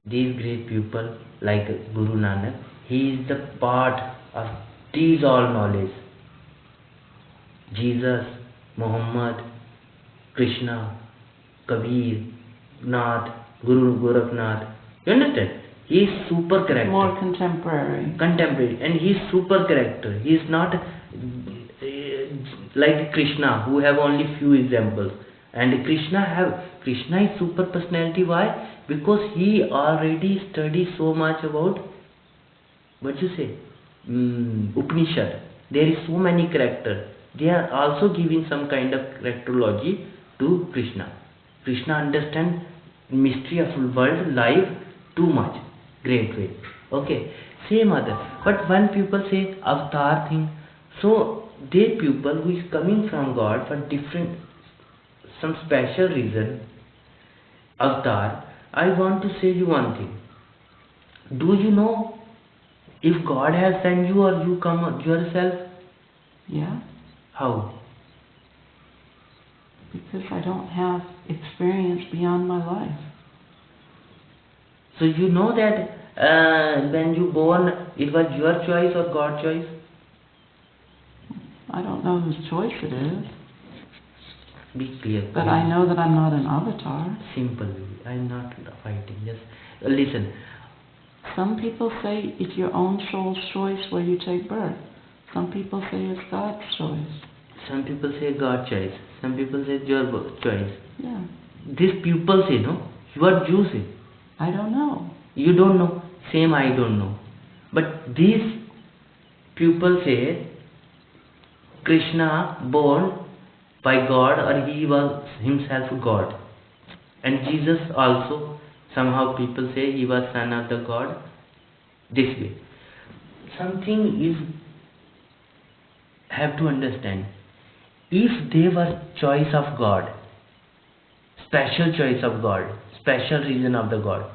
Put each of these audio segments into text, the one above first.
These great people like Guru Nanak, he is the part of these all knowledge. Jesus, Muhammad, Krishna, Kabir, Nath, Guru Gorakhnath. You understand? He is super character. More contemporary. Contemporary, and he is super character. He is not like Krishna, who have only few examples. And Krishna is super personality. Why? Because he already studied so much about what you say Upanishad. There is so many characters. They are also giving some kind of characterology to Krishna. Krishna understand mystery of world life too much, great way. Okay, same other. But when people say avatar thing, so they people who is coming from God for different, some special reason, avatar. I want to say you one thing. Do you know if God has sent you or you come yourself? Yeah. How? Because I don't have experience beyond my life. So you know that when you born, it was your choice or God's choice? I don't know whose choice it is. Be clear. But I know that I'm not an avatar. Simple. I'm not fighting. Just listen. Some people say it's your own soul's choice where you take birth. Some people say it's God's choice. Some people say God's choice. Some people say your choice. Yeah. These people say, no? What you say? I don't know. You don't know. Same, I don't know. But these people say Krishna born by God, or he was himself God. And Jesus also, somehow people say he was son of the God. This way. Something is, have to understand. If they were choice of God, special choice of God, special reason of the God,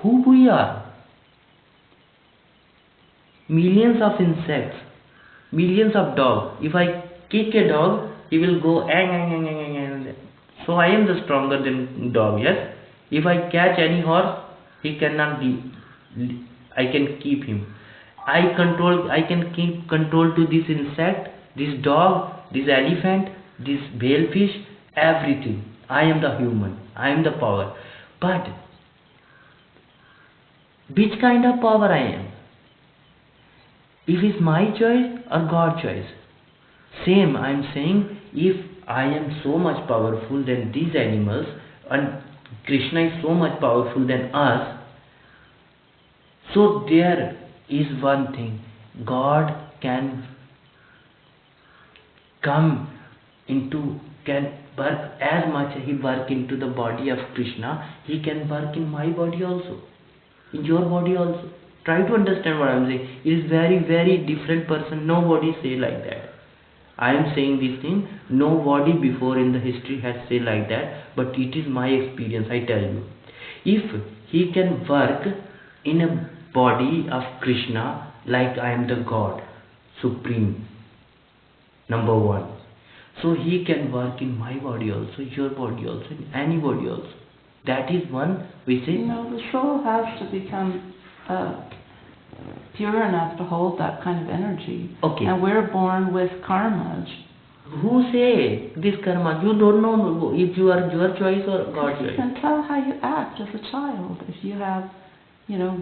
who we are? Millions of insects, millions of dogs. If I kick a dog, he will go ang. So I am the stronger than dog, yes? If I catch any horse, he cannot be, I can keep him. I can keep control to this insect, this dog, this elephant, this fish, everything. I am the human. I am the power. But which kind of power I am? If it's my choice or God's choice? Same, I am saying, if I am so much powerful than these animals and Krishna is so much powerful than us, so there is one thing. God can come into, can work as much as he work into the body of Krishna, he can work in my body also, in your body also. Try to understand what I am saying. It is very, very different person. Nobody say like that. I am saying this thing. Nobody before in the history has said like that. But it is my experience. I tell you. If he can work in a body of Krishna, like I am the God, supreme, number one. So he can work in my body also, your body also, in anybody also. That is one we say. The soul has to become pure enough to hold that kind of energy. Okay. And we're born with karmas. Who say this karma? You don't know if you are your choice or God's choice. You can tell how you act as a child. If you have,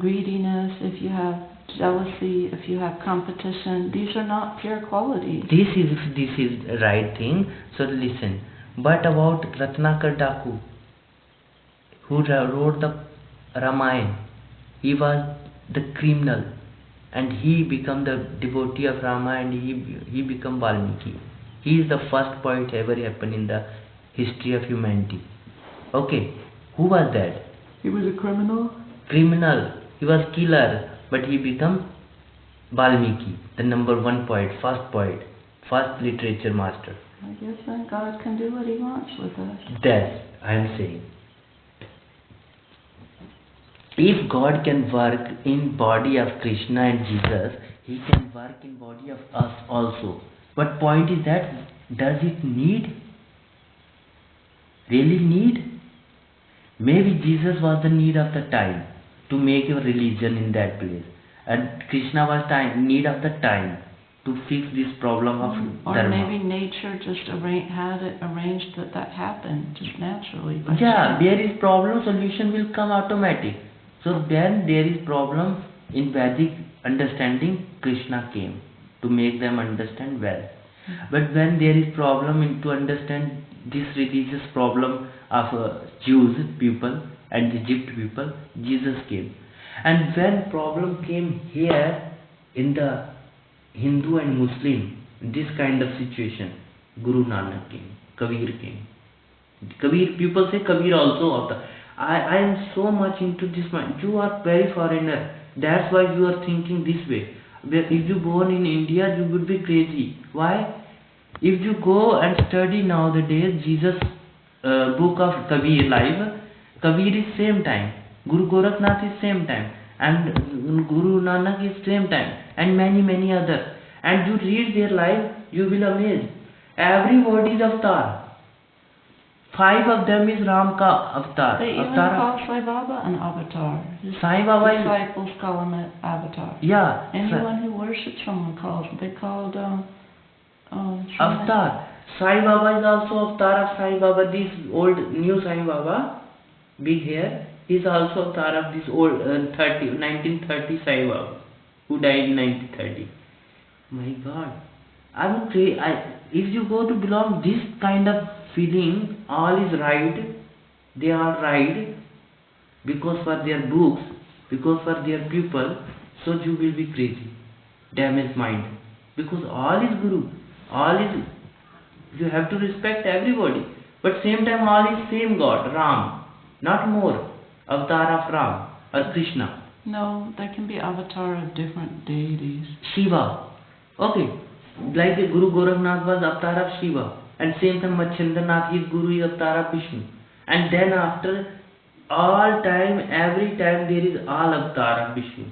greediness, if you have jealousy, if you have competition, these are not pure qualities. This is right thing. So listen. But about Ratnakar Daku, who wrote the Ramayana, he was the criminal, and he became the devotee of Rama, and he became Valmiki. He is the first poet ever happened in the history of humanity. Okay, who was that? He was a criminal. Criminal. He was killer, but he became Valmiki, the number one poet, first literature master. I guess then God can do what he wants with us. That I am saying. If God can work in body of Krishna and Jesus, he can work in body of us also. But point is that, does it need? Really need? Maybe Jesus was the need of the time. to make your religion in that place. And Krishna was need of the time to fix this problem of Or dharma. maybe nature just had it arranged that happened just naturally. by Yeah, chance. there is problem, solution will come automatic. So then there is problem in Vedic understanding, Krishna came to make them understand well. But when there is problem in to understand this religious problem of Jews people and Egypt people, Jesus came. And when problem came here in the Hindu and Muslim, this kind of situation, Guru Nanak came, Kabir came. Kabir, people say Kabir also avatar. I am so much into this mind. You are very foreigner. That's why you are thinking this way. If you born in India, you would be crazy. Why? If you go and study nowadays Jesus book of Kabir life, Kabir is same time, Guru Gorakhnath is same time, and Guru Nanak is same time, and many other. And you read their life, you will amaze. Everybody is avatar. 5 of them is Ram ka avatar. They even call Sai Baba an avatar. His Sai Baba is, disciples call him an avatar. yeah, Anyone who worships someone calls him. They called avatar. Sai Baba is also avatar of Sai Baba. This old new Sai Baba, big hair, is also avatar of this old 1930 Sai Baba, who died in 1930. My God, I would say, if you go to belong this kind of feeling, all is right, they are right, because for their books, because for their people, so you will be crazy, damaged mind, because all is Guru, all is, you have to respect everybody, but same time all is same God, Ram, not more, avatar of Ram or Krishna. No, there can be avatar of different deities. Shiva. Okay, like the Guru Gorakhnath was avatar of Shiva, and same time Machendranath, his Guru is avatar of Vishnu. And then after all time, every time there is all avatar of Vishnu.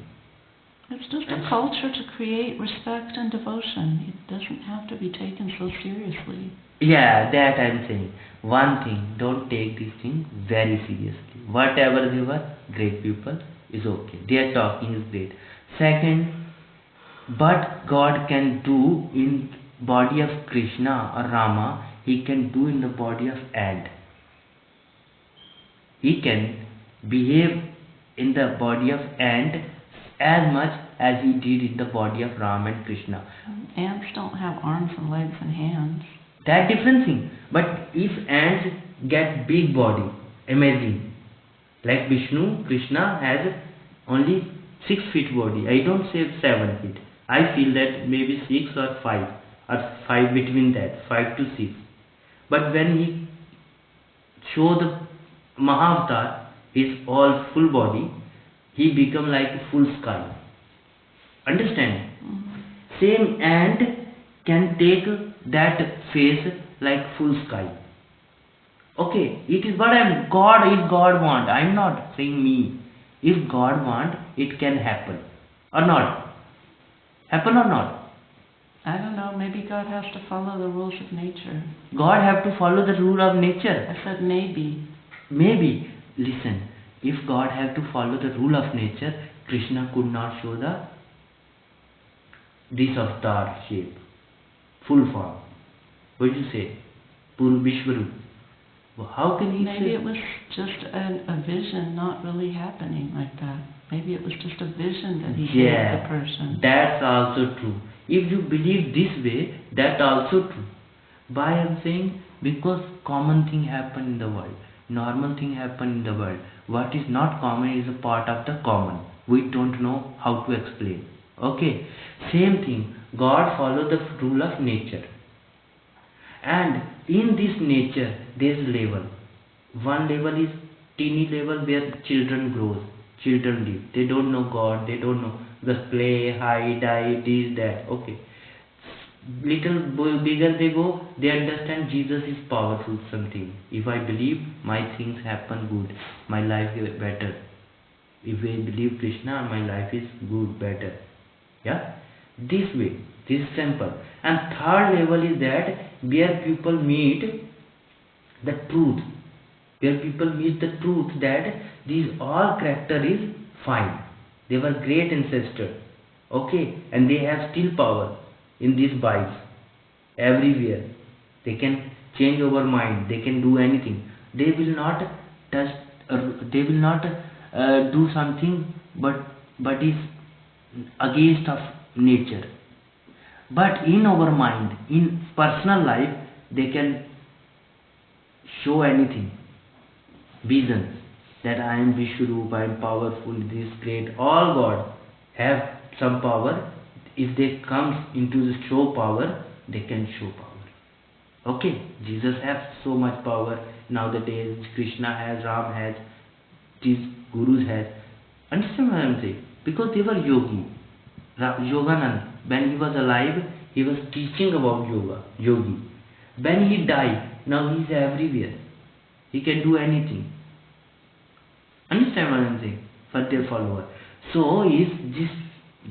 It's just a culture to create respect and devotion. It doesn't have to be taken so seriously. Yeah, that I am saying. One thing, don't take this thing very seriously. Whatever they were, great people, is okay. Their talking is great. Second, but God can do in body of Krishna or Rama, he can do in the body of ant. He can behave in the body of ant as much as he did in the body of Ram and Krishna. Ants don't have arms and legs and hands. That different thing. But if ants get big body, amazing. Like Vishnu, Krishna has only 6 feet body. I don't say 7 feet. I feel that maybe 6 or 5 or 5 between that, 5 to 6. But when he show the Mahavatar, his all full body, he become like a full sky. Understand? Same ant can take that face like full sky. Okay, it is what God, if God want, I am not saying me. If God want, it can happen. Or not? Happen or not? I don't know, maybe God has to follow the rules of nature. God have to follow the rule of nature. I said maybe. Maybe. Listen, if God have to follow the rule of nature, Krishna could not show this avatar shape, full form. What do you say? Puru Vishwarup. Well, how can he Maybe say? it was just a vision not really happening like that. Maybe it was just a vision that he gave the person. That's also true. If you believe this way, that's also true. Why I am saying? Because common thing happen in the world. Normal thing happen in the world. What is not common is a part of the common. We don't know how to explain. Okay. Same thing. God follow the rule of nature. And in this nature, there is level. One level is teeny level where children grows. Children live. They don't know God. They don't know. Just play, hide, die, this, that. Okay. Little bigger they go, they understand Jesus is powerful something. If I believe, my things happen good. My life is better. If I believe Krishna, my life is good, better. Yeah? This way. This is simple. And third level is that where people meet the truth. Where people meet the truth that this all character is fine. They were great ancestors. Okay, and they have still power in these bodies everywhere. They can change our mind. They can do anything. They will not touch. They will not do something, but is against of nature. But in our mind, in personal life, they can show anything. Vision that I am Vishwarup, I am powerful, this great. All God have some power. If they come into the show power, they can show power. Okay, Jesus has so much power nowadays. Krishna has, Ram has, these gurus has. Understand what I am saying? Because they were yogi. Yoganand, when he was alive, he was teaching about yogi. When he died, now he is everywhere. He can do anything. Understand what I am saying? For their follower. So is this.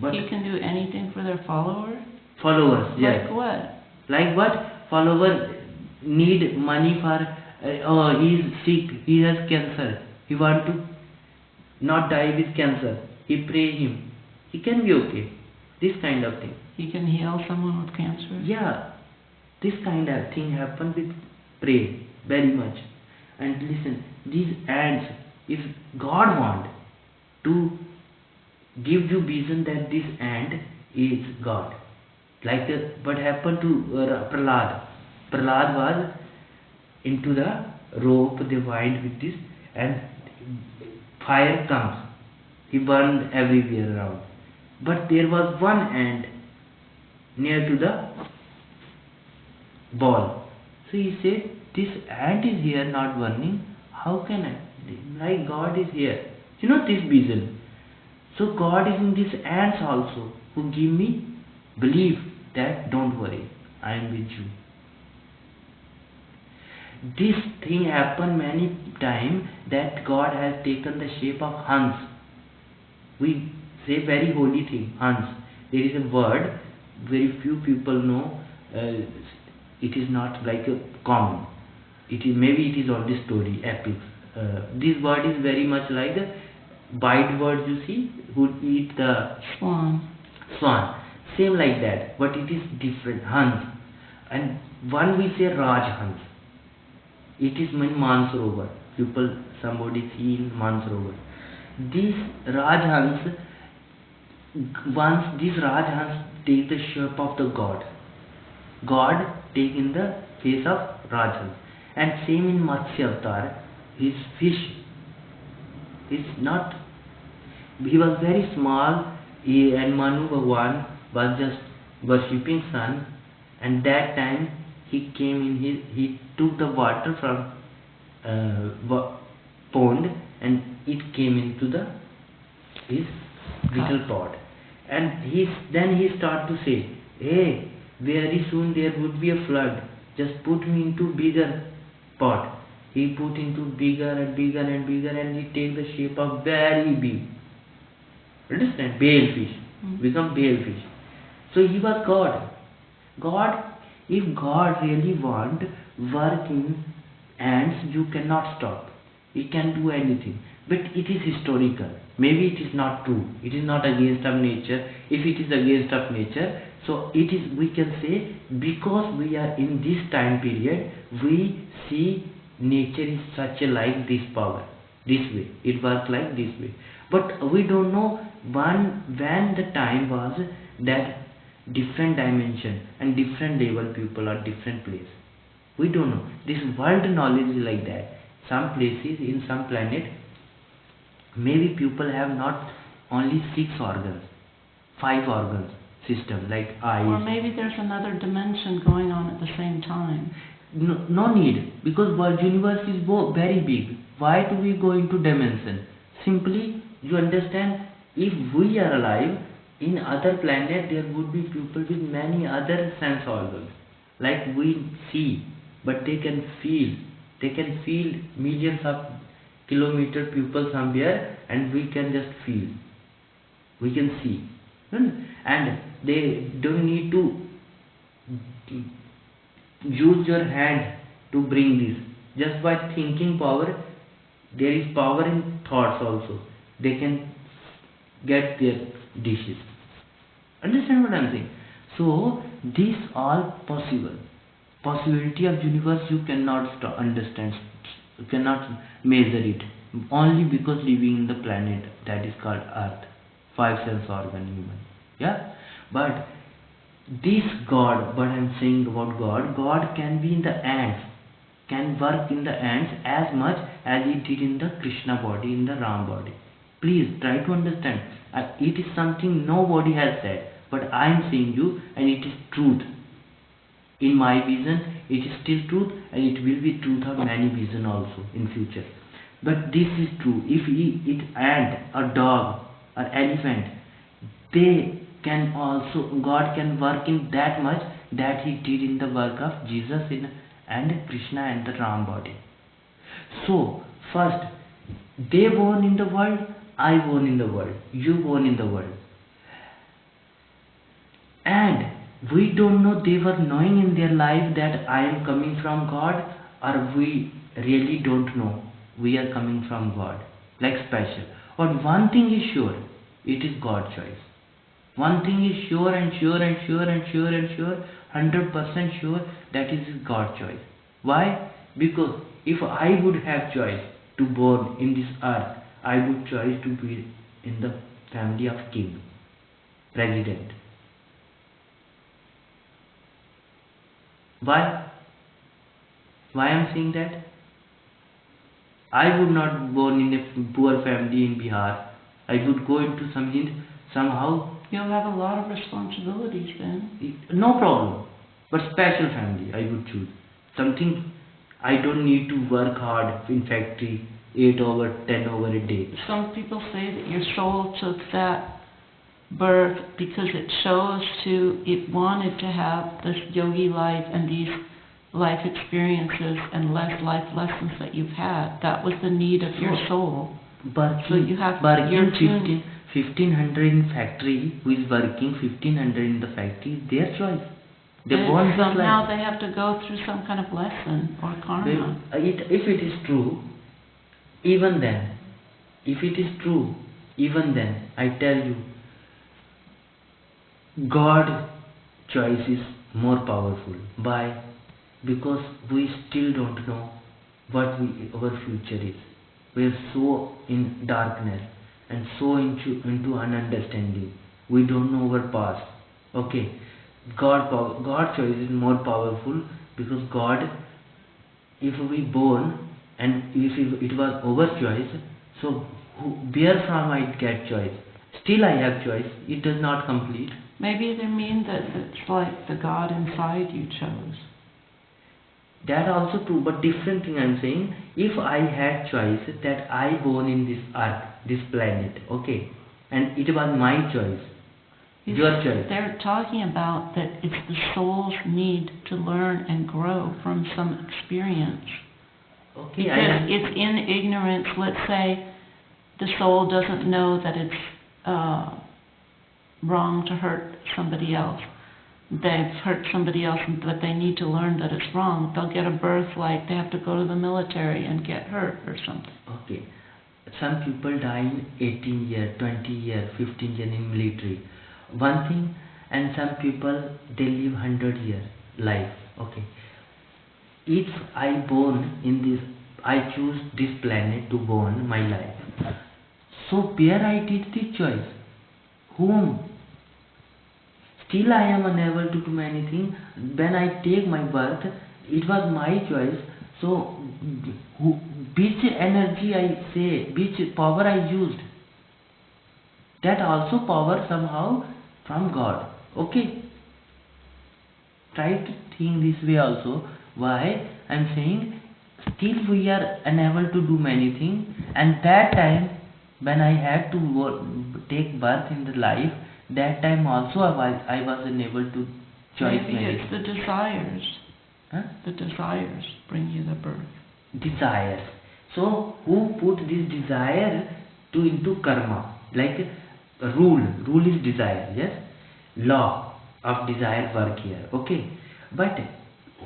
But He can do anything for their followers? followers, yes. Like what? Like what? Followers need money for. He is sick. He has cancer. He want to not die with cancer. He pray him. He can be okay. This kind of thing. He can heal someone with cancer? Yeah, this kind of thing happen with pray very much. And listen, these ants, if God want to give you vision that this ant is God, like what happened to Prahlad. Prahlad was into the rope, they wind with this, and fire comes. He burned everywhere around. But there was one ant near to the ball. So he said, this ant is here not burning. How can I? Like God is here. You know this vision. So God is in these ants also, who give me belief that don't worry, I am with you. This thing happened many times that God has taken the shape of Hans. We say very holy thing, Hans. There is a word very few people know. It is not like a common. It is maybe it is on the story epics. This word is very much like the bite birds you see who eat the Swan. Same like that, but it is different. Hans, and one we say Raj Hans. It is in Mansarovar. People, somebody see in Mansarovar. This Raj Hans, once this Raj Hans take the shape of the God. God take in the face of Raj Hans. And same in Matsya Avatar, his fish is not. He was very small, and Manu Bhagwan was just worshipping sun, and that time he came in he took the water from pond and it came into his little pot, and then he started to say, hey, very soon there would be a flood, just put me into bigger pot. He put into bigger and bigger and bigger, and he take the shape of very big. Understand? Balefish. Become balefish. So he was God. If God really want work in ants, you cannot stop. He can do anything. But it is historical. Maybe it is not true. It is not against of nature. If it is against of nature, so it is, we can say, because we are in this time period, we see nature is such a like this power, this way. It works like this way. But we don't know when the time was that different dimension and different level people are different place. We don't know. This world knowledge is like that. Some places in some planet, maybe people have not only 6 organs, 5 organs system like eyes. Or maybe there's another dimension going on at the same time. No need, because world universe is very big. Why do we go into dimension? Simply, you understand, if we are alive, in other planet there would be people with many other sense organs. Like we see, but they can feel. They can feel millions of kilometer people somewhere, and we can just feel. We can see. And they don't need to use your hand to bring this. Just by thinking power, there is power in thoughts also. They can get their dishes. Understand what I'm saying? So this all possible. Possibility of universe you cannot understand, you cannot measure it. Only because living in the planet that is called Earth, five sense organ human. Yeah, but this God, what I'm saying about God, God can be in the ants, can work in the ants as much as he did in the Krishna body, in the Ram body. Please try to understand. It is something nobody has said, but I am saying you, and it is truth. In my vision, it is still truth, and it will be truth of many vision also in future. But this is true. If it ant, a dog, or elephant, they can also, God can work in that much that he did in the work of Jesus and Krishna and the Ram body. So first, they born in the world, I born in the world, you born in the world, and we don't know they were knowing in their life that I am coming from God, or we really don't know we are coming from God, like special. But one thing is sure, it is God's choice. One thing is sure and sure and sure and sure and sure, 100% sure, that is God's choice. Why? Because if I would have choice to born in this earth, I would choose to be in the family of king, president. Why? Why I am saying that? I would not born in a poor family in Bihar. I would go into some Hind somehow. You'll have a lot of responsibilities then. No problem. But special family I would choose. Something I don't need to work hard in factory 8 over 10 over a day. Some people say that your soul took that birth because it it wanted to have this yogi life and these life experiences and life lessons that you've had. That was the need of your soul. So you have working 1500 in factory, who is working 1500 in the factory, is their choice. They want somehow they have to go through some kind of lesson or karma. If it is true, even then, I tell you, God's choice is more powerful. Why? Because we still don't know what our future is. We are so in darkness and so into ununderstanding. We don't know our past. Okay, God's choice is more powerful, because God, if we born and if it was our choice, so where from I get choice? Still I have choice. It does not complete. Maybe they mean that it's like the God inside you chose. That also true, but different thing I'm saying. If I had choice that I born in this earth, this planet, okay, and it was my choice, your choice. They're talking about that it's the soul's need to learn and grow from some experience. Okay, because it's in ignorance. Let's say the soul doesn't know that it's wrong to hurt somebody else. They've hurt somebody else, but they need to learn that it's wrong. They'll get a birth like they have to go to the military and get hurt or something. Okay. Some people die in 18 years, 20 years, 15 years in military. One thing, and some people, they live 100 years life. Okay. If I born in this, I choose this planet to born my life. So where I did the choice? Whom? Still I am unable to do anything. When I take my birth, it was my choice. So which energy I say, which power I used, that also power somehow from God. Okay. Try to think this way also. Why? I am saying still we are unable to do many things, and that time when I had to take birth in the life, that time also I was unable to choose. Maybe it's the desires. Huh? The desires bring you the birth. Desires. So who put this desire into karma? Like rule is desire, yes? Law of desire work here, okay? But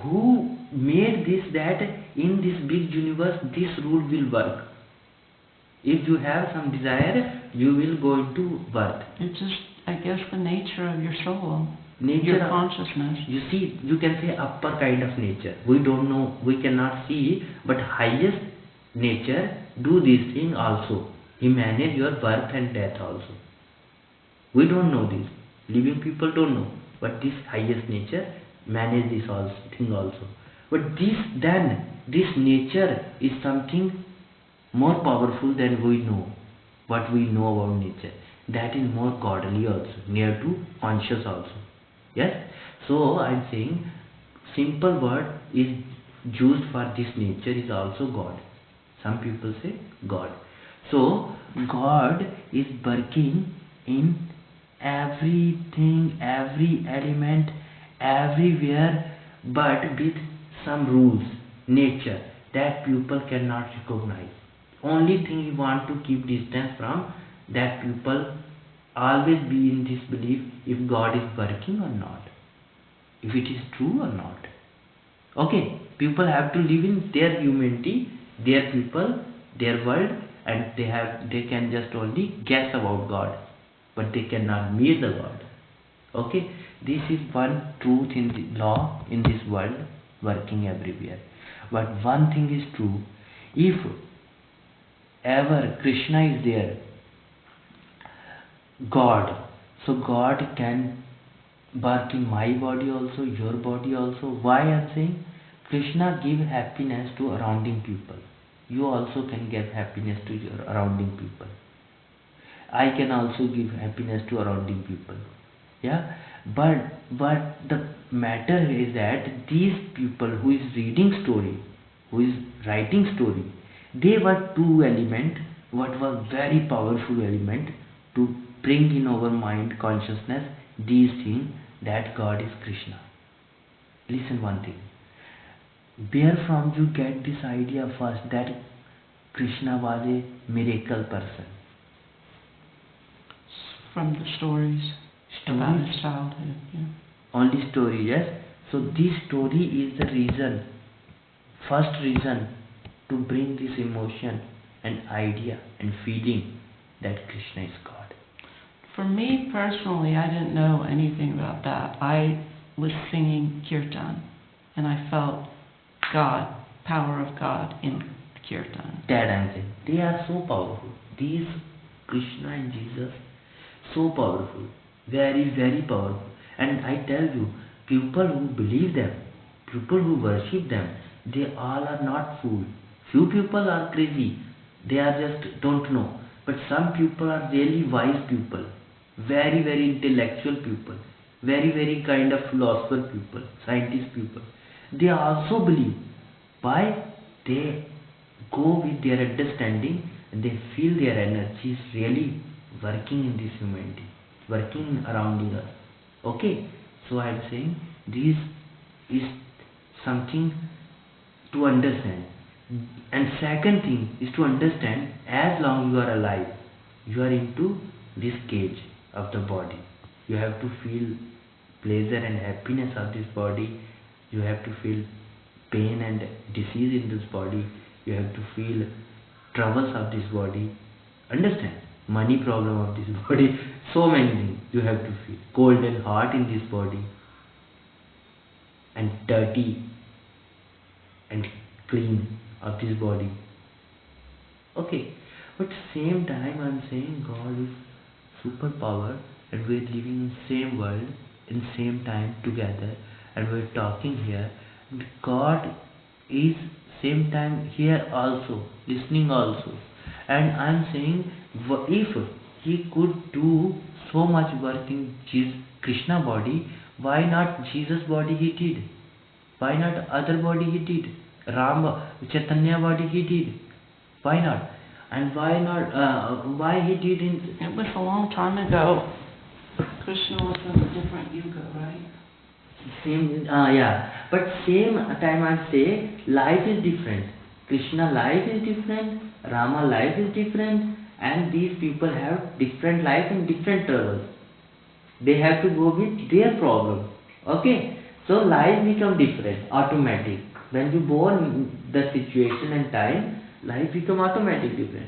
who made this, that in this big universe this rule will work? If you have some desire, you will go into birth. It's just, I guess, the nature of your soul, Nature your of, consciousness. you see, you can say upper kind of nature. We don't know, we cannot see, but highest nature do these things also. He manage your birth and death also. We don't know this. Living people don't know, but this highest nature manage this thing also. But this nature is something more powerful than we know. What we know about nature, that is more godly also, near to conscious also. Yes. So I am saying simple word is used for this nature is also God. Some people say God. So God is working in everything, every element, everywhere, but with some rules, nature that people cannot recognize. Only thing you want to keep distance from, that people always be in this belief if God is working or not, if it is true or not. Okay, people have to live in their humanity, their people, their world, and they can just only guess about God, but they cannot meet the God. Okay, this is one truth in the law in this world, working everywhere. But one thing is true: if ever Krishna is there, God, so God can work in my body also, your body also. Why I am saying? Krishna give happiness to surrounding people. You also can give happiness to your surrounding people. I can also give happiness to surrounding people. Yeah, but the matter is that these people who is reading story, who is writing story, they were two element, what was very powerful element to bring in our mind consciousness these things, that God is Krishna. Listen one thing. Where from you get this idea first that Krishna was a miracle person? From the stories about his childhood. Yeah. Only story, yes. So this story is the reason, first reason to bring this emotion and idea and feeling that Krishna is God. For me personally, I didn't know anything about that. I was singing kirtan, and I felt God, power of God in kirtan. That I'm saying. They are so powerful. These Krishna and Jesus, so powerful. Very, very powerful. And I tell you, people who believe them, people who worship them, they all are not fools. Few people are crazy. They are just don't know. But some people are really wise people. Very, very intellectual people. Very, very kind of philosopher people, scientist people. They also believe. Why? They go with their understanding and they feel their energy is really working in this humanity, working around us. Okay, so I am saying this is something to understand. And second thing is to understand, as long you are alive, you are into this cage of the body. You have to feel pleasure and happiness of this body. You have to feel pain and disease in this body. You have to feel troubles of this body. Understand? Money problem of this body. So many things you have to feel. Cold and hot in this body. And dirty and clean of this body. Okay. But same time I am saying God is superpower and we are living in same world in same time together and we are talking here. And God is same time here also, listening also. And I am saying if he could do so much work in Krishna body, why not Jesus body he did? Why not other body he did? Ram, Chaitanya body he did. Why not? And why not? Why he didn't? It was a long time ago. Krishna was in a different yuga, right? Same, yeah. But same time I say life is different. Krishna life is different. Rama life is different. And these people have different life and different troubles. They have to go with their problem. Okay. So life become different, automatic. When you born in the situation and time, life become automatic different.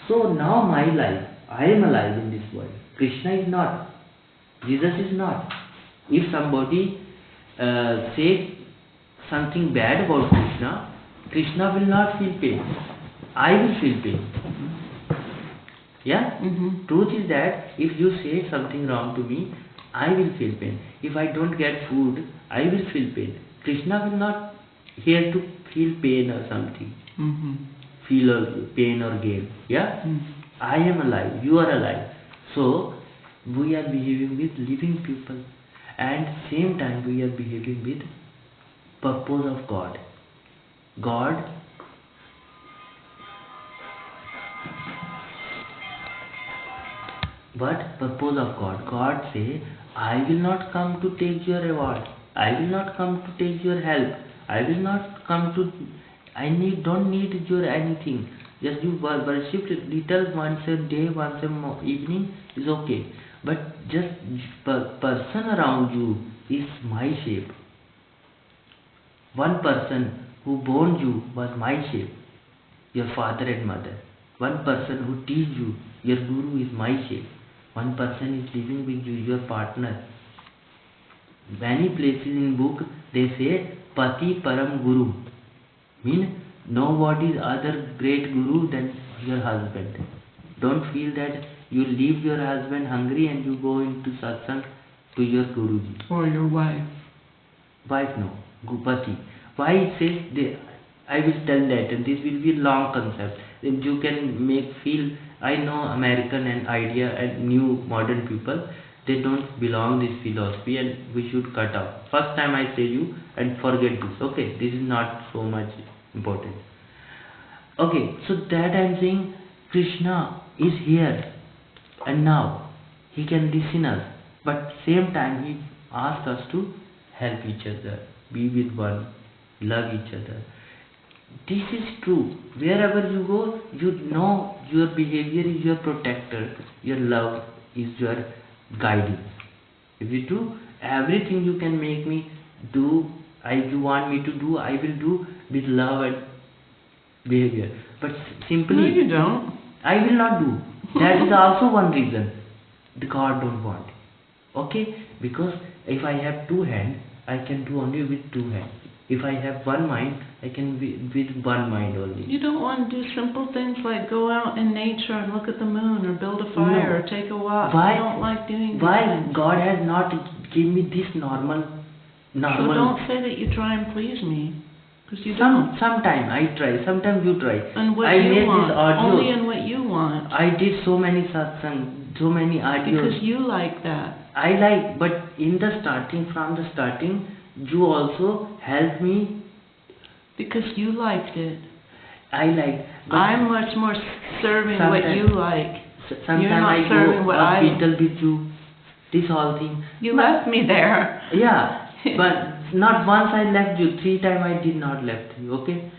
So now my life I am alive in this world. Krishna is not. Jesus is not. If somebody says something bad about Krishna, Krishna will not feel pain. I will feel pain. Yeah? Mhm. Truth is that if you say something wrong to me, I will feel pain. If I don't get food, I will feel pain. Krishna will not here to feel pain or something. Mhm. Feel or pain or gain. Yeah? Mhm. I am alive, you are alive. So we are behaving with living people, and same time we are behaving with purpose of God. God What purpose of God? God say, I will not come to take your reward. I will not come to take your help. I will not come to. Don't need your anything. Just you worship little once a day, once a evening is okay. But just person around you is my shape. One person who born you was my shape, your father and mother. One person who teach you, your guru is my shape. One person is living with you, your partner. Many places in book they say Pati Param Guru. Mean nobody is other great guru than your husband. Don't feel that you leave your husband hungry and you go into satsang to your Guruji. Or your wife. Wife no, Gupati. Why it says they, I will tell that this will be long concept. If you can make feel, I know American and idea and new modern people, they don't belong this philosophy and we should cut out. First time I say you and forget this. Okay, this is not so much important. Okay, so that I am saying Krishna is here and now he can listen us, but same time he asks us to help each other, be with one, love each other. This is true. Wherever you go, you know your behavior is your protector, your love is your guiding. If you do everything you can make me do, you want me to do, I will do with love and behavior. But simply, No, you don't. I will not do. That is also one reason the God don't want. Okay? Because if I have two hands, I can do only with two hands. If I have one mind, I can be with one mind only. You don't want to do simple things like go out in nature and look at the moon or build a fire or take a walk. Why? You don't like doing these Why things. God has not given me this normal? So don't say that you try and please me. Because you don't. Sometime I try, sometimes you try. And what I you made want. this audio. Only in what you want. I did so many satsang, so many audios. Because you like that. I like, but in the starting, from the starting, you also helped me. Because you liked it. I like. But I'm much more serving what you like. Sometimes You're not I serving go what a I- little with you. This whole thing. You left me there. Yeah, but not once I left you. 3 times I did not left you. Okay.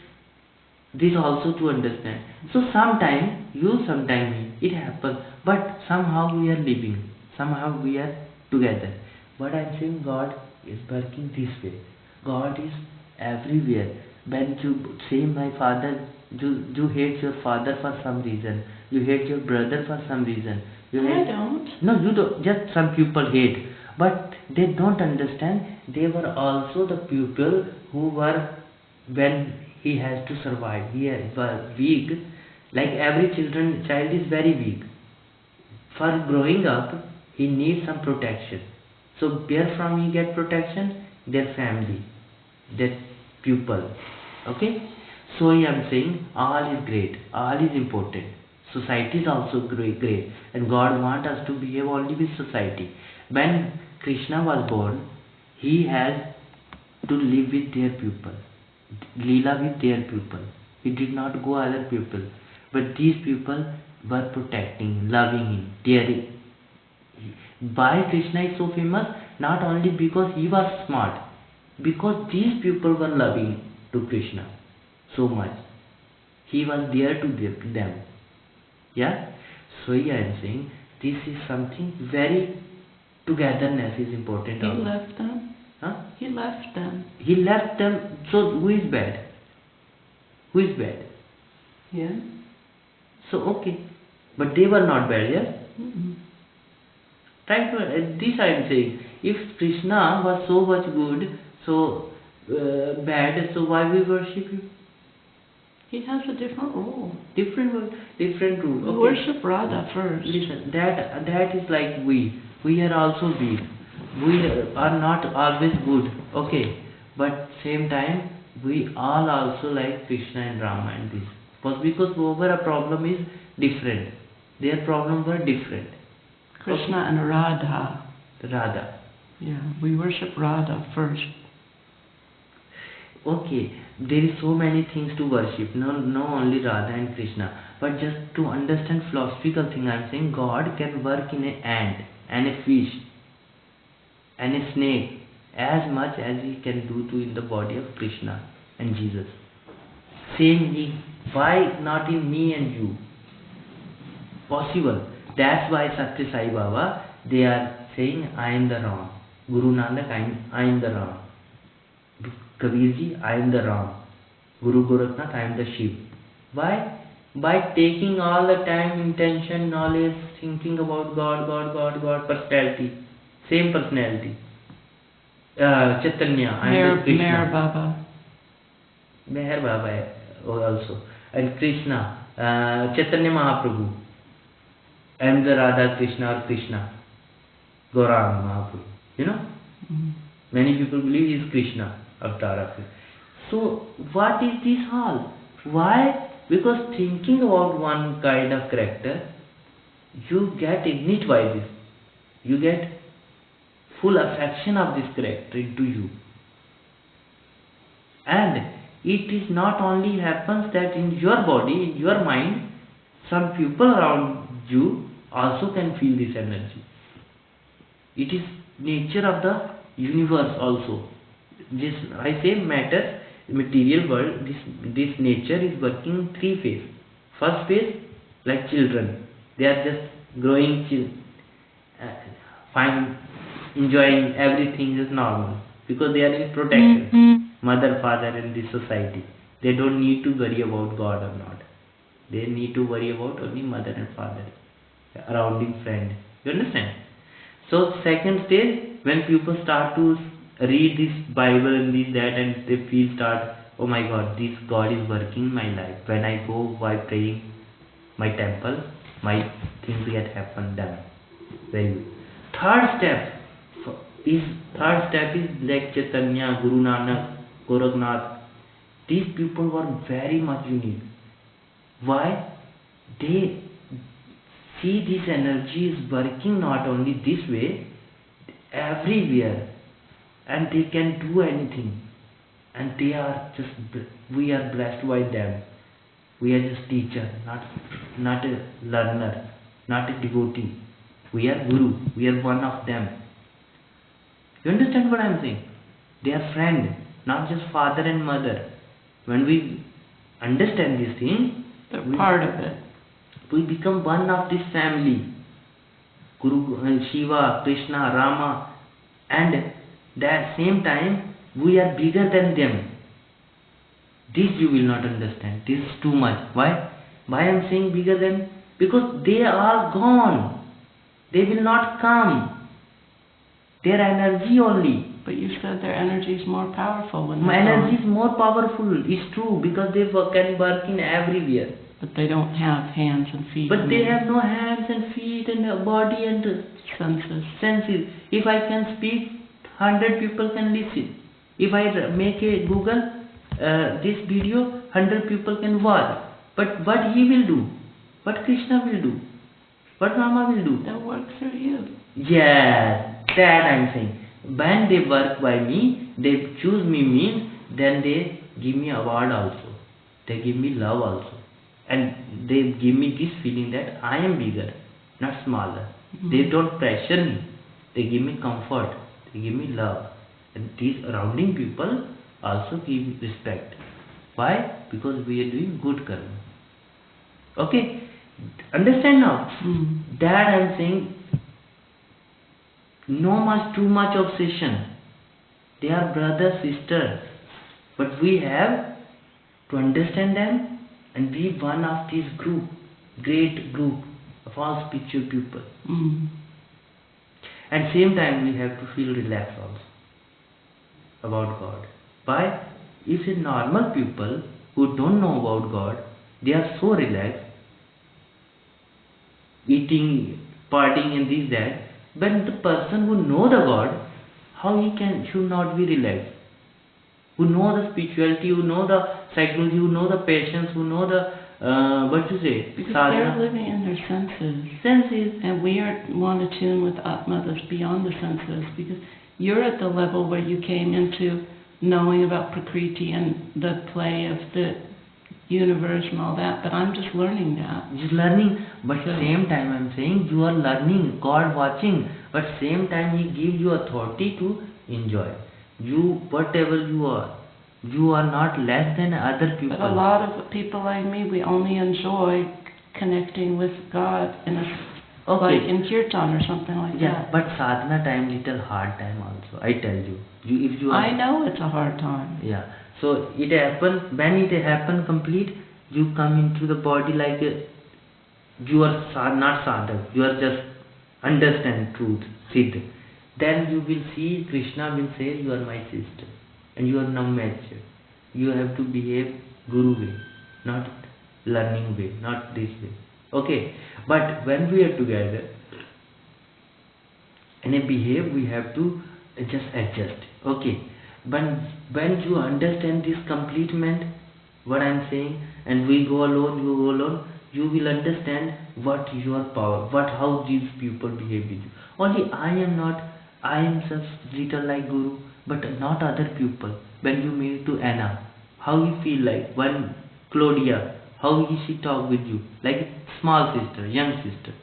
This also to understand. So sometime you, sometime me. It happens. But somehow we are living. Somehow we are together. But I'm saying God is working this way. God is everywhere. When you say my father, you hate your father for some reason. You hate your brother for some reason. You I hate, don't. no, you don't. Just some people hate. But they don't understand. They were also the people who were when he has to survive. He was weak. Like every child is very weak. For growing up, he needs some protection. So where from he get protection? Their family, their pupil. Okay? So I am saying all is great, all is important. Society is also great, and God wants us to behave only with society. When Krishna was born, he has to live with their pupil, Leela with their pupil. He did not go other people, but these people were protecting, loving him, daring. Why Krishna is so famous? Not only because he was smart, because these people were loving to Krishna so much. He was there to them. Yeah? So I am saying this is something very togetherness is important. He also. left them. Huh? He left them. He left them. So who is bad? Who is bad? Yeah. So okay. But they were not bad, yes? Mm-mm. Try to, this I am saying. If Krishna was so much good, so bad, so why we worship him? He has a different role. Different rule. We Okay. worship Radha first. Listen, that is like we are also weak. We are not always good, okay, but same time we all also like Krishna and Rama and this, but because our problem is different, their problem were different. Krishna and Radha. Radha. Yeah, we worship Radha first. Okay, there is so many things to worship, no only Radha and Krishna, but just to understand philosophical thing I am saying, God can work in an ant and a fish and a snake as much as he can do to in the body of Krishna and Jesus. Same he, why not in me and you? Possible. That's why Satya Sai Baba, they are saying I am the Ram. Guru Nanak, I am the Ram. Kabir Ji, I am the Ram. Guru Gorakhnath, I am the Shiv. Why? By taking all the time, intention, knowledge, thinking about God, personality. Same personality. Chaitanya, I am the Krishna. Meher Baba. Meher Baba also. And Krishna, Chaitanya Mahaprabhu. I am the Radha Krishna or Krishna. Gauranga Mahaprabhu. You know? Mm-hmm. Many people believe he is Krishna, avatar of it. So, what is this all? Why? Because thinking about one kind of character, you get ignited by this. You get full affection of this character into you. And it is not only happens that in your body, in your mind, some people around you also can feel this energy. It is nature of the universe also. This, I say matter, material world, this nature is working in three phases. First phase, like children, they are just growing, fine, enjoying everything is normal because they are in protection. Mother, father, and this society. They don't need to worry about God or not. They need to worry about only mother and father, surrounding friend. You understand? So second stage, when people start to read this Bible and this that, and they feel start, oh my God, this God is working in my life. When I go by praying my temple, my things get happen done. Very good. Third step is like Chaitanya, Guru Nanak, Gorakhnath. These people were very much unique. Why? They see this energy is working not only this way, everywhere, and they can do anything. And they are just, we are blessed by them. We are just teacher, not a learner, not a devotee. We are Guru. We are one of them. You understand what I am saying? They are friend, not just father and mother. When we understand this thing, they're part of it. We become one of this family. Guru, Shiva, Krishna, Rama, and that same time we are bigger than them. This you will not understand. This is too much. Why? Why I am saying bigger than? Because they are gone. They will not come. Their energy only. But you said their energy is more powerful when My they're energy gone. is more powerful. It's true because they can work in everywhere. But they don't have hands and feet. But and they have no hands and feet and a body and senses. If I can speak, 100 people can listen. If I make a Google this video, 100 people can watch. But what he will do? What Krishna will do? What Rama will do? They'll work through you. Yes, that I am saying. When they work by me, they choose me means, then they give me award also. They give me love also. And they give me this feeling that I am bigger, not smaller. Mm-hmm. They don't pressure me. They give me comfort. They give me love. And these surrounding people also give me respect. Why? Because we are doing good karma. Okay? Understand now? Mm. That I am saying, too much obsession. They are brother, sister. But we have to understand them and be one of this group, great group, a false spiritual people. Mm. And same time we have to feel relaxed also about God. Why? If a normal people who don't know about God, they are so relaxed, eating, partying and this that, but the person who know the God, how he should not be relaxed? Who know the spirituality, who know the psychology, who know the patience, who know the what to say? Because sadhana. they're living in their senses. Senses. And we want to tune with Atma that's beyond the senses, because you're at the level where you came into knowing about Prakriti and the play of the universe and all that, but I'm just learning that. Just learning, but So- same time I'm saying you are learning, God watching, but same time He gives you authority to enjoy. You, whatever you are not less than other people. But a lot of people like me, we only enjoy connecting with God in a, Okay. like in kirtan or something like Yeah, that. but sadhana time little hard time also. I tell you, if you are, I know it's a hard time. yeah. So it happen when it happen complete. You come into the body like you are not sadhak. You are just understand truth, siddh. Then you will see Krishna will say you are my sister, and you are now mature. You have to behave guru way, not learning way, not this way. Okay, but when we are together and behave, we have to just adjust. Okay, but when you understand this completement, what I am saying, and we go alone, you go alone, you will understand what your power, how these people behave with you. Only I am just little like guru, but not other people. When you meet to Anna, how you feel like? When Claudia, how she talk with you? Like small sister, young sister.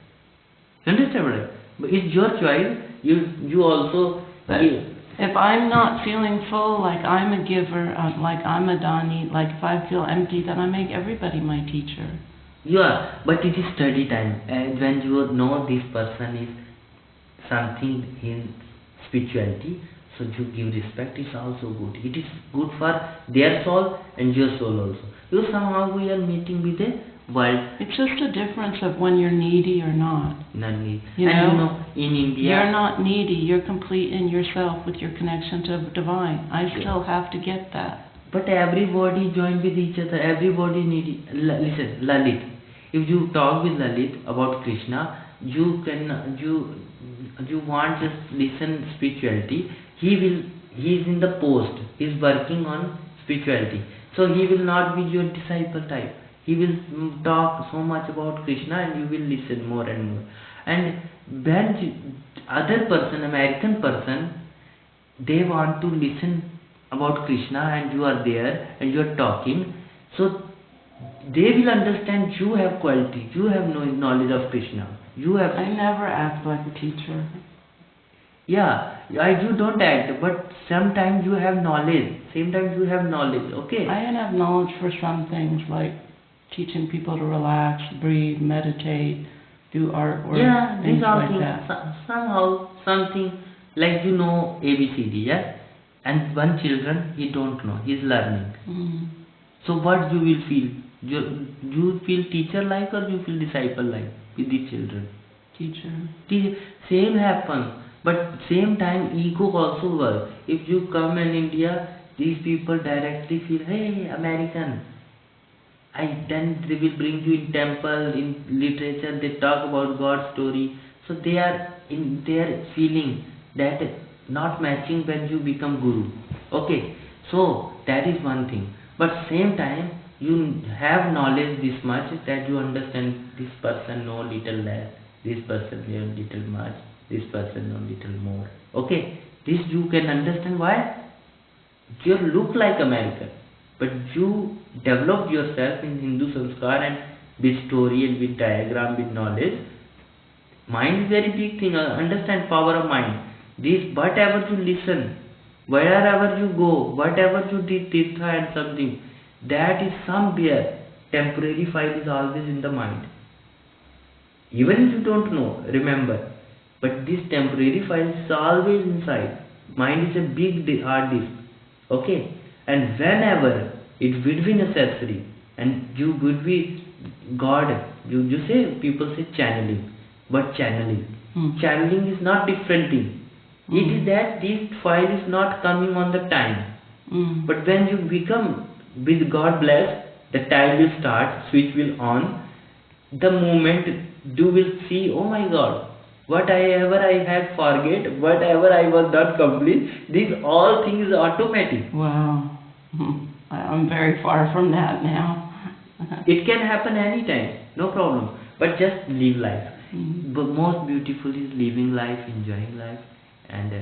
You understand, right? But it's your choice. You also But give. if I'm not feeling full, like I'm a giver, like I'm a dani, like if I feel empty, then I make everybody my teacher. Yeah, but it is study time, and when you know this person is something in spirituality, so you give respect is also good. It is good for their soul and your soul also. You somehow we are meeting with the world. It's just a difference of when you're needy or not. Nani. You And know, you know, in India, You're not needy. You're complete in yourself with your connection to the divine. I still have to get that. but everybody join with each other. Everybody need. Listen, Lalit. If you talk with Lalit about Krishna, you want just listen spirituality. He is in the post. He is working on spirituality. So he will not be your disciple type. He will talk so much about Krishna, and you will listen more and more. And when other person, American person, they want to listen about Krishna, and you are there and you are talking, so they will understand you have quality, you have no knowledge of Krishna, you have. I never act like a teacher. Yeah, you don't act, but sometimes you have knowledge, same time you have knowledge. Okay. I can have knowledge for some things, like teaching people to relax, breathe, meditate, do artwork, Yeah, things these are like things. that. Somehow something like you know ABCD, yeah, and one children he don't know, he's learning. Mm. So what you will feel? You feel teacher like or you feel disciple like with the children? Teacher. Same happen, but same time ego also work. If you come in India, these people directly feel, hey, American. Then they will bring you in temple, in literature, they talk about God's story. So they are in their feeling that not matching when you become guru. Okay, so that is one thing. But same time, you have knowledge this much that you understand this person know little less, this person know little much, this person know little more. Okay, this you can understand why? You look like American, but you develop yourself in Hindu sanskar and with story and with diagram, with knowledge. Mind is very big thing. Understand power of mind. This whatever you listen, wherever you go, whatever you did tirtha and something, that is somewhere temporary file is always in the mind. Even if you don't know, remember. But this temporary file is always inside. Mind is a big hard disk. Okay, and whenever it will be necessary, and you would be God, you say, people say channeling, but channeling. Channeling is not different thing. It is that this file is not coming on the time. But when you become, with God bless, the time will start, switch will on. The moment you will see, oh my God, whatever I had forget, whatever I was not complete, these all things are automatic. Wow. I'm very far from that now. It can happen anytime, no problem. But just live life. But most beautiful is living life, enjoying life, and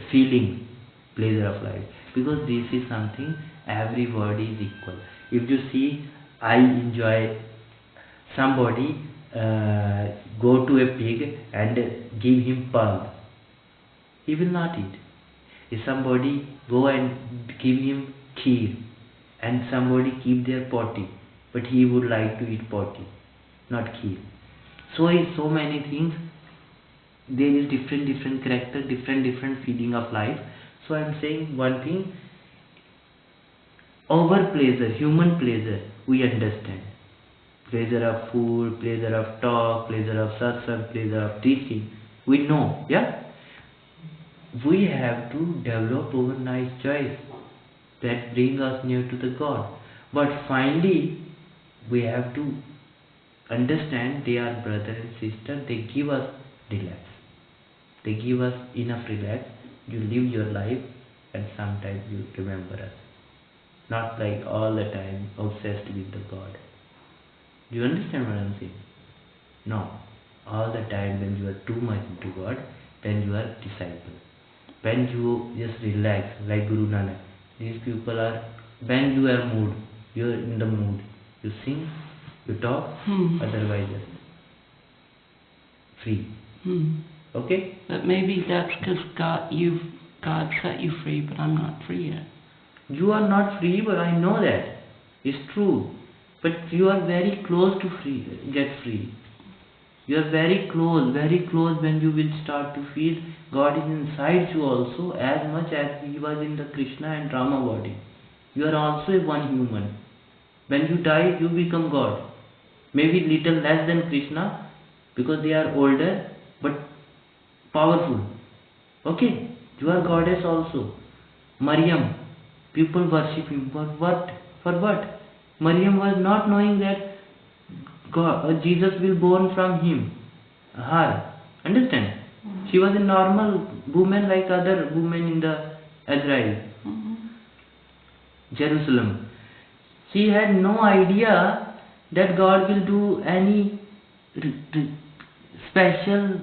feeling pleasure of life. Because this is something, everybody is equal. If you see, I enjoy, somebody go to a pig and give him pearl, he will not eat. If somebody go and give him kheer, and somebody keep their potty, but he would like to eat potty, not kheer. So is so many things. There is different character, different feeling of life. So I am saying one thing, our pleasure, human pleasure, we understand. Pleasure of food, pleasure of talk, pleasure of satsang, pleasure of teaching, we know, yeah? We have to develop our nice choice that bring us near to the God. But finally, we have to understand they are brother and sister, they give us relax. They give us enough relax. You live your life and sometimes you remember us. Not like all the time obsessed with the God. Do you understand what I am saying? No. All the time when you are too much into God, then you are disciple. When you just relax, like Guru Nanak, these people are, when you are mood, you are in the mood, you sing, you talk, otherwise just free. Okay? But maybe that's because God set you free, but I'm not free yet. You are not free, but I know that. It's true. But you are very close to get free. You are very close when you will start to feel God is inside you also, as much as He was in the Krishna and Rama body. You are also one human. When you die, you become God. Maybe little less than Krishna, because they are older, but powerful. Okay? You are goddess also. Maryam, people worship him. For what? For what? Maryam was not knowing that Jesus will born from him, her. Understand? She was a normal woman like other women in the Israel, Jerusalem. She had no idea that God will do any special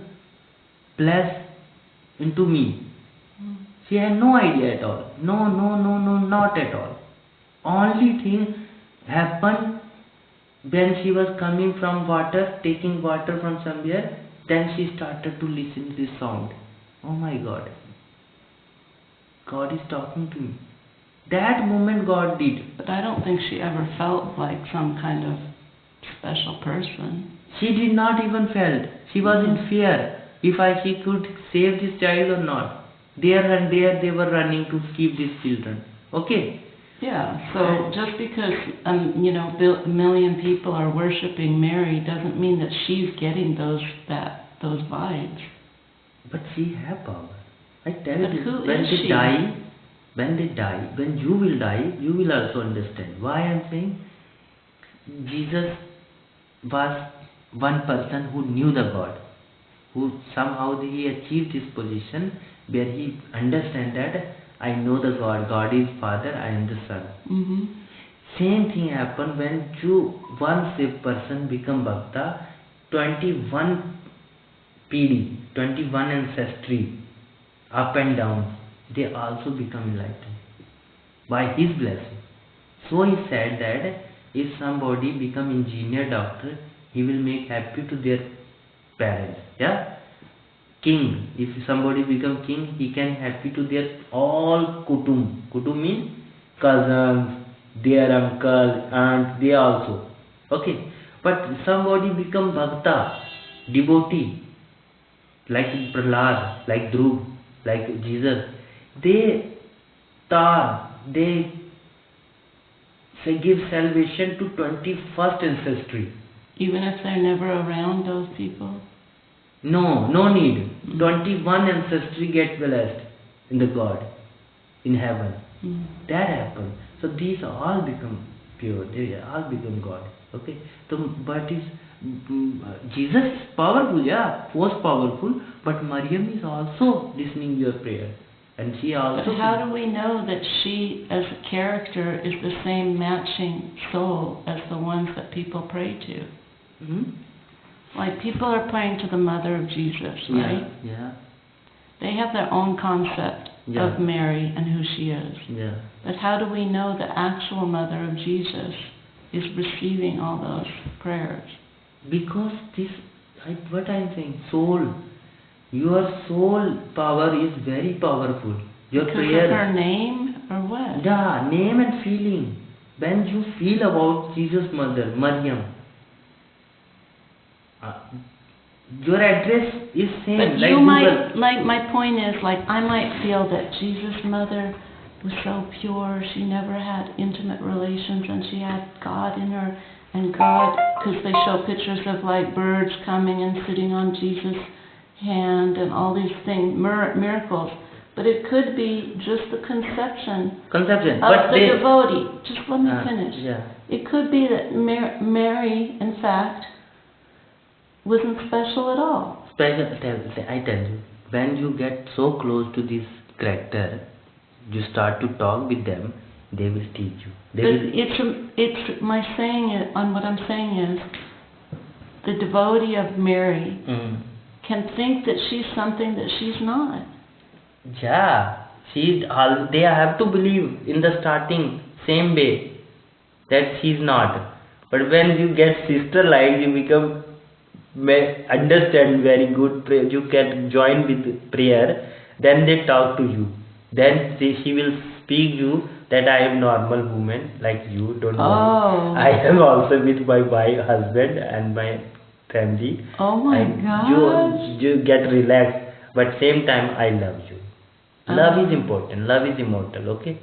bless into me. She had no idea at all. No, not at all. Only thing happened when she was coming from water, taking water from somewhere, then she started to listen to this sound. Oh my God. God is talking to me. That moment God did. But I don't think she ever felt like some kind of special person. She did not even felt. She was in fear if she could save this child or not. There and there they were running to keep these children. Okay? Yeah, so just because, a million people are worshiping Mary doesn't mean that she's getting those vibes. But she has power. I tell But you, who when is they she? die, when you will die, you will also understand. Why I am saying? Jesus was one person who knew the God, who somehow he achieved this position where he understand that I know the God. God is Father, I am the Son. Same thing happened when once a person become Bhakta, 21 PD, 21 ancestry, up and down, they also become enlightened by his blessing. So he said that if somebody become engineer, doctor, he will make happy to their parents. Yeah? King, if somebody become king, he can happy to their all kutum. Kutum means cousins, their uncle, aunt, they also. Okay. But somebody become bhakta, devotee, like Prahlad, like Dhruv, like Jesus, they give salvation to 21st ancestry. Even if they're never around those people? No, no need. 21 ancestry get blessed in the God, in heaven. That happened. So these all become pure. They all become God. Okay. So, but is Jesus is powerful, yeah, was powerful. But Maryam is also listening your prayer, and she also. But how do we know that she, as a character, is the same matching soul as the ones that people pray to? Like people are praying to the mother of Jesus, right? Yeah. They have their own concept of Mary and who she is. Yeah. But how do we know the actual mother of Jesus is receiving all those prayers? Because this, what I'm saying, soul, your soul power is very powerful. Your Because prayer. of her name or what? Yeah, name and feeling. When you feel about Jesus' mother, Maryam, your address is same. But like you might, Google. like, my point is, like, I might feel that Jesus' mother was so pure, she never had intimate relations, and she had God in her, and God, because they show pictures of, like, birds coming and sitting on Jesus' hand, and all these things, miracles. But it could be just the conception of but the devotee. Just let me finish. Yeah. It could be that Mary, in fact, wasn't special at all. I tell you, when you get so close to this character, you start to talk with them, they will teach you. It's my saying it, on what I'm saying is, the devotee of Mary can think that she's something that she's not. Yeah, they have to believe in the starting same way that she's not. But when you get sister like, you become understand very good prayer. You can join with prayer. Then they talk to you. Then she will speak you that I am normal woman like you. Don't worry. I am also with my husband and my family. Oh my God! You get relaxed, but same time I love you. Love is important. Love is immortal. Okay,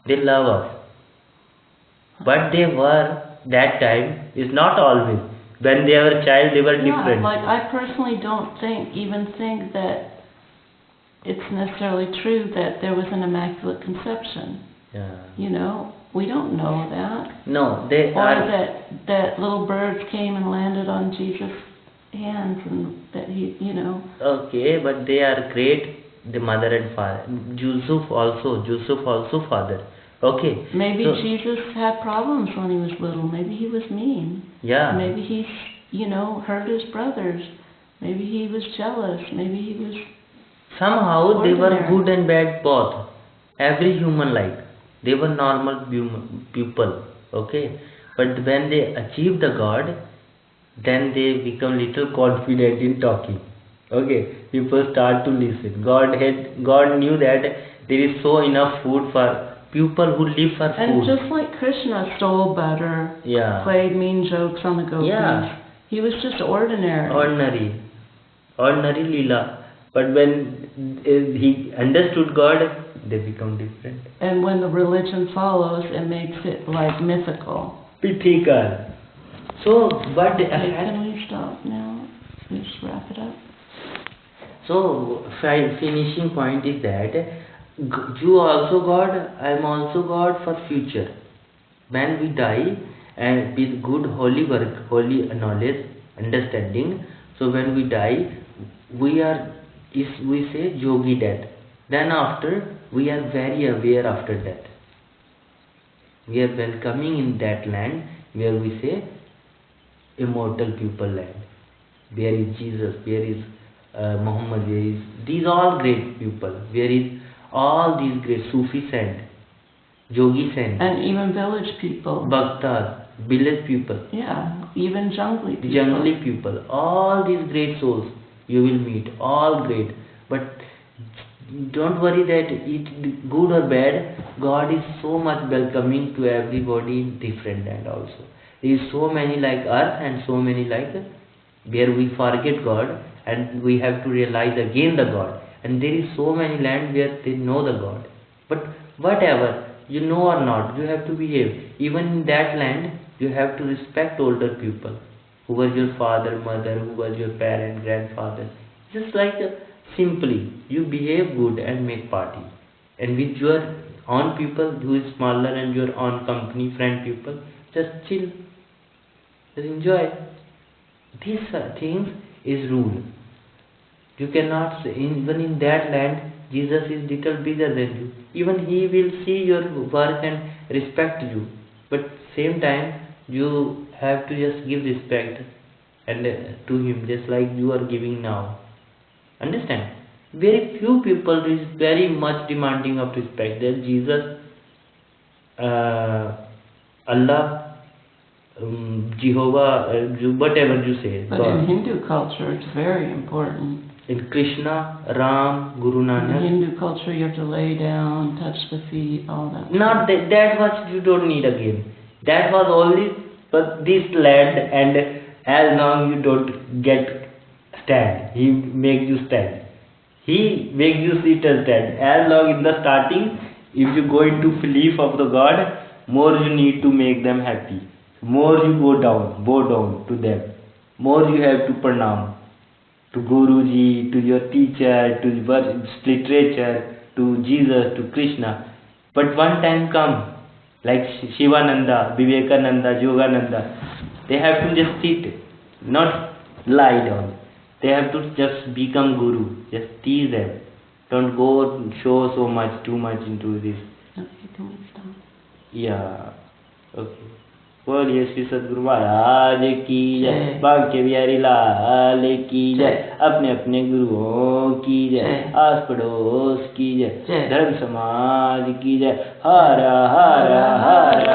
they love us, but they were that time is not always. When they were a child, they were different. Like I personally don't even think that it's necessarily true that there was an immaculate conception. Yeah. You know, we don't know that. No, that little birds came and landed on Jesus' hands, and that he, you know. Okay, but they are great. The mother and father. Joseph also father. Okay. Maybe Jesus had problems when he was little. Maybe he was mean. Yeah. Maybe he, hurt his brothers. Maybe he was jealous. Maybe he was. Somehow they were good and bad both. Every human like. They were normal people. Okay. But when they achieve the God, then they become little confident in talking. Okay. People start to listen. God knew that there is so enough food for people who live for food. And just like Krishna stole butter, played mean jokes on the gopis, he was just ordinary. Ordinary lila. But when he understood God, they become different. And when the religion follows, it makes it like mythical. Mythical. So, but can we stop now? Just wrap it up. So, finishing point is that you also God, I am also God for future. When we die and with good holy work, holy knowledge, understanding, so when we die, we say yogi death. Then after, we are very aware after that. We are welcoming in that land where we say immortal people land. Where is Jesus? Where is Muhammad? Where is these all great people? Where is all these great Sufi saints, Yogi saints, and even village people, Bhaktas, village people, even jungly people. Jungly people, all these great souls you will meet, all great. But don't worry that it good or bad. God is so much welcoming to everybody in different land also. There is so many like us and so many like where we forget God and we have to realize again the God. And there is so many land where they know the God. But whatever, you know or not, you have to behave. Even in that land, you have to respect older people. who was your father, mother, who was your parent, grandfather. Just like simply, you behave good and make party. And with your own people who is smaller and your own company, friend people, just chill, just enjoy. These things is rule. You cannot say, even in that land, Jesus is little bigger than you. Even he will see your work and respect you. But same time, you have to just give respect and to him, just like you are giving now. Understand? Very few people is very much demanding of respect. There Jesus, Allah, Jehovah, whatever you say. But God. in Hindu culture, it's very important. In Krishna, Ram, Guru In Nanak. Hindu culture, you have to lay down, touch the feet, all that. Not that much you don't need again. That was only for this land, and as long you don't get stand, he makes you stand. He makes you sit and stand. As long in the starting, if you go into belief of the God, more you need to make them happy. More you bow down to them. More you have to pranam to Guruji, to your teacher, to literature, to Jesus, to Krishna. But one time come, like Shivananda, Vivekananda, Yogananda, they have to just sit, not lie down. They have to just become Guru, just teach them. Don't go show so much, too much into this. Okay, too much time. Yeah, okay. बोलिए श्री सद्गुरु महाराज की जय, भाग्य बिहारी लाल की जय, अपने अपने गुरुओं की जय, आस पड़ोस की जय, धर्म समाज की जय, हर हर हर